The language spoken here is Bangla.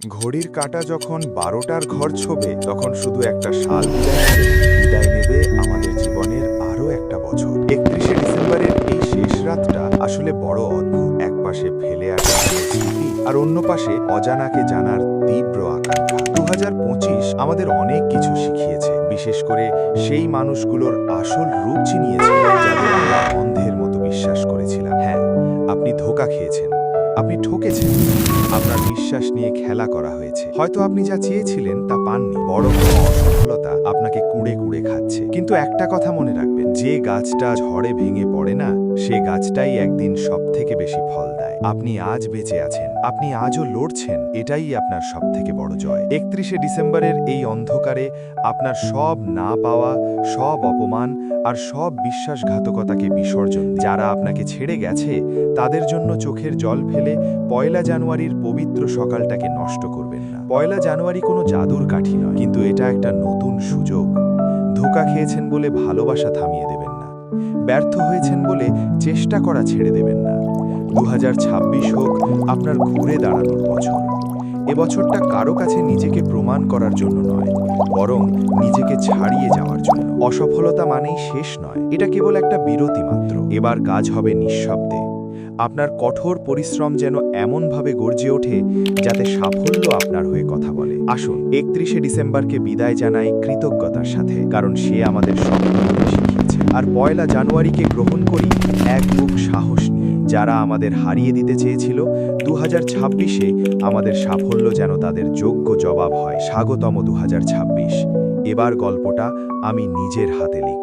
ঘড়ির কাঁটা যখন ১২টার ঘর ছোবে তখন শুধু একটা সাল বিদায় নেবে আমাদের জীবনের আরও একটা বছর। ৩১শে ডিসেম্বরের এই শেষ রাতটা আসলে বড় অদ্ভুত। এক পাশে ফেলে আসা স্মৃতি আর অন্য পাশে অজানাকে জানার তীব্র আকাঙ্ক্ষা। ২০২৫ আমাদের অনেক কিছু শিখিয়েছে, বিশেষ করে সেই মানুষগুলোর আসল রূপ চিনিয়েছে যাদের আমরা অন্ধের মতো বিশ্বাস করেছিলাম। হ্যাঁ, আপনি ধোঁকা খেয়েছেন, আপনি ঠকেছেন, আপনার বিশ্বাস নিয়ে খেলা করা হয়েছে। হয়তো আপনি যা চেয়েছিলেন তা পাননি, বড় কোনো অসফলতা আপনাকে কুঁড়ে কুঁড়ে খাচ্ছে। কিন্তু একটা কথা মনে রাখবেন, যে গাছটা ঝড়ে ভেঙে পড়ে না, সে গাছটাই একদিন সবথেকে বেশি ফল দেয়। আপনি আজ বেঁচে আছেন, আপনি আজও লড়ছেন, এটাই আপনার সবথেকে বড় জয়। ৩১শে ডিসেম্বরের এই অন্ধকারে আপনার সব না পাওয়া, সব অপমান আর সব বিশ্বাসঘাতকতাকে বিসর্জন দিন। যারা আপনাকে ছেড়ে গেছে তাদের জন্য চোখের জল ফেলে পয়লা জানুয়ারির পবিত্র সকালটাকে নষ্ট করবেন না। পয়লা জানুয়ারি কোনো জাদুর কাঠি নয়, কিন্তু এটা একটা নতুন সুযোগ। ধোঁকা খেয়েছেন বলে ভালোবাসা থামিয়ে দেবেন না, ব্যর্থ হয়েছেন বলে চেষ্টা করা ছেড়ে দেবেন না। ২০২৬ হোক আপনার ঘুরে দাঁড়ানোর বছর। এবছরটা কারো কাছে নিজেকে প্রমাণ করার জন্য নয়, বরং নিজেকে ছাড়িয়ে যাওয়ার জন্য। অসফলতা মানেই শেষ নয়, এটা কেবল একটা বিরতি মাত্র। এবার কাজ হবে নিঃশব্দে। আপনার কঠোর পরিশ্রম যেন এমনভাবে গর্জে ওঠে যাতে সাফল্য আপনার হয়ে কথা বলে। আসুন ৩১শে ডিসেম্বরকে বিদায় জানাই কৃতজ্ঞতার সাথে, কারণ সে আমাদের স্বপ্নকে শিখিয়েছে। আর পয়লা জানুয়ারিকে গ্রহণ করি এক বুক সাহস নিয়ে। যারা আমাদের হারিয়ে দিতে চেয়েছিল, ২০২৬-এ আমাদের সাফল্য যেন তাদের যোগ্য জবাব হয়। স্বাগতম ২০২৬। এবার গল্পটা আমি নিজের হাতে লিখব।